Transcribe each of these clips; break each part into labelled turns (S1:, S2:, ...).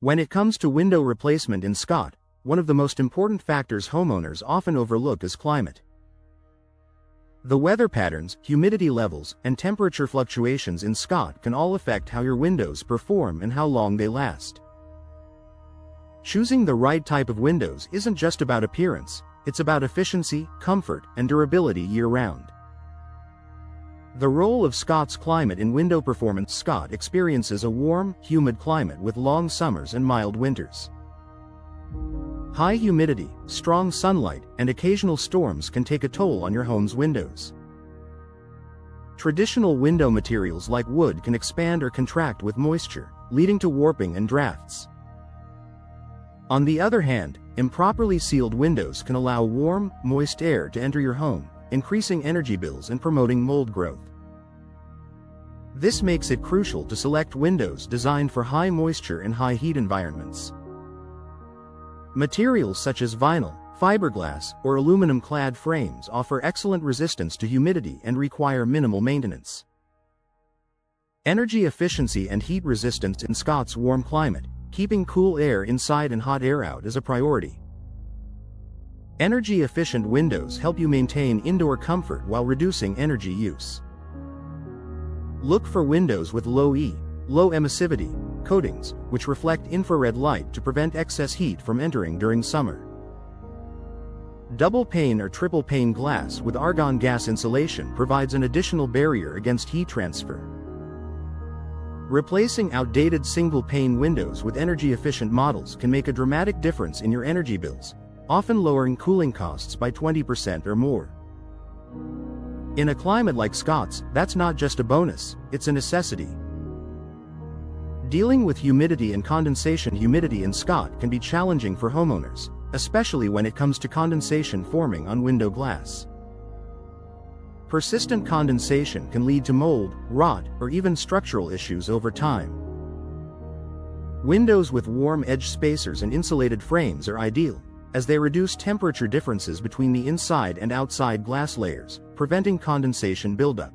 S1: When it comes to window replacement in Scott, one of the most important factors homeowners often overlook is climate. The weather patterns, humidity levels, and temperature fluctuations in Scott can all affect how your windows perform and how long they last. Choosing the right type of windows isn't just about appearance, it's about efficiency, comfort, and durability year-round. The role of Scott's climate in window performance. Scott experiences a warm, humid climate with long summers and mild winters. High humidity, strong sunlight, and occasional storms can take a toll on your home's windows. Traditional window materials like wood can expand or contract with moisture, leading to warping and drafts. On the other hand, improperly sealed windows can allow warm, moist air to enter your home, increasing energy bills and promoting mold growth. This makes it crucial to select windows designed for high moisture and high heat environments. Materials such as vinyl, fiberglass, or aluminum-clad frames offer excellent resistance to humidity and require minimal maintenance. Energy efficiency and heat resistance in Scott's warm climate, keeping cool air inside and hot air out, is a priority. Energy-efficient windows help you maintain indoor comfort while reducing energy use. Look for windows with low emissivity coatings, which reflect infrared light to prevent excess heat from entering during summer. Double pane or triple pane glass with argon gas insulation provides an additional barrier against heat transfer. Replacing outdated single pane windows with energy-efficient models can make a dramatic difference in your energy bills, often lowering cooling costs by 20% or more. In a climate like Scott's, that's not just a bonus, it's a necessity. Dealing with humidity and condensation. Humidity in Scott can be challenging for homeowners, especially when it comes to condensation forming on window glass. Persistent condensation can lead to mold, rot, or even structural issues over time. Windows with warm edge spacers and insulated frames are ideal, as they reduce temperature differences between the inside and outside glass layers, preventing condensation buildup.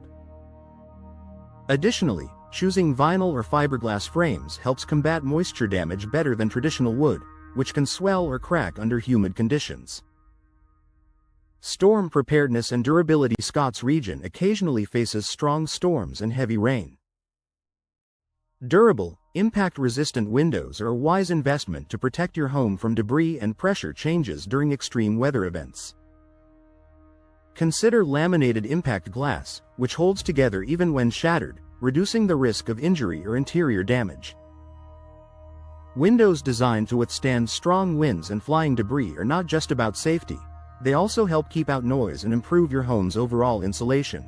S1: Additionally, choosing vinyl or fiberglass frames helps combat moisture damage better than traditional wood, which can swell or crack under humid conditions. Storm preparedness and durability. Scott's region occasionally faces strong storms and heavy rain. Durable, impact-resistant windows are a wise investment to protect your home from debris and pressure changes during extreme weather events. Consider laminated impact glass, which holds together even when shattered, reducing the risk of injury or interior damage. Windows designed to withstand strong winds and flying debris are not just about safety, they also help keep out noise and improve your home's overall insulation.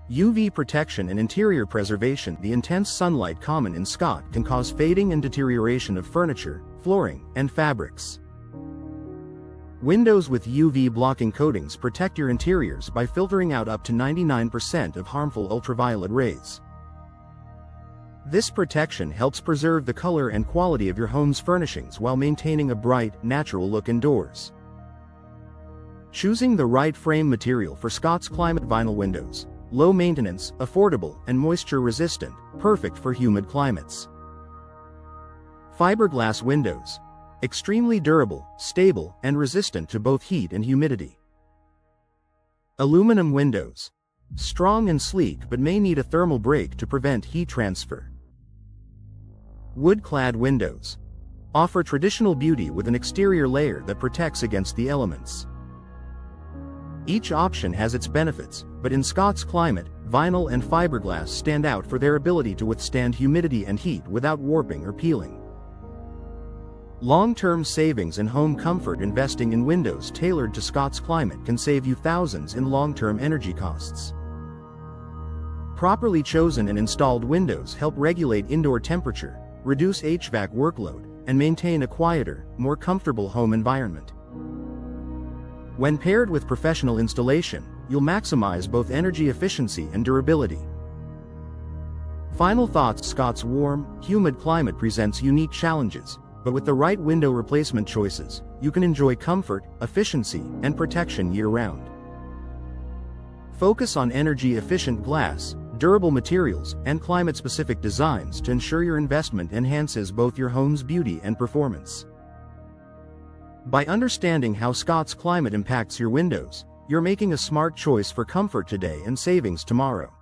S1: UV protection and interior preservation. The intense sunlight common in Scott can cause fading and deterioration of furniture, flooring, and fabrics. Windows with UV blocking coatings protect your interiors by filtering out up to 99% of harmful ultraviolet rays. This protection helps preserve the color and quality of your home's furnishings while maintaining a bright, natural look indoors. Choosing the right frame material for Scott's climate. Vinyl windows, low maintenance, affordable, and moisture resistant, perfect for humid climates. Fiberglass windows, extremely durable, stable, and resistant to both heat and humidity. Aluminum windows, strong and sleek but may need a thermal break to prevent heat transfer. Wood-clad windows offer traditional beauty with an exterior layer that protects against the elements. Each option has its benefits, but in Scott's climate, vinyl and fiberglass stand out for their ability to withstand humidity and heat without warping or peeling. Long-term savings and home comfort. Investing in windows tailored to Scott's climate can save you thousands in long-term energy costs. Properly chosen and installed windows help regulate indoor temperature, reduce HVAC workload, and maintain a quieter, more comfortable home environment. When paired with professional installation, you'll maximize both energy efficiency and durability. Final thoughts. Scott's warm, humid climate presents unique challenges, but with the right window replacement choices, you can enjoy comfort, efficiency, and protection year-round. Focus on energy-efficient glass, durable materials, and climate-specific designs to ensure your investment enhances both your home's beauty and performance. By understanding how Scott's climate impacts your windows, you're making a smart choice for comfort today and savings tomorrow.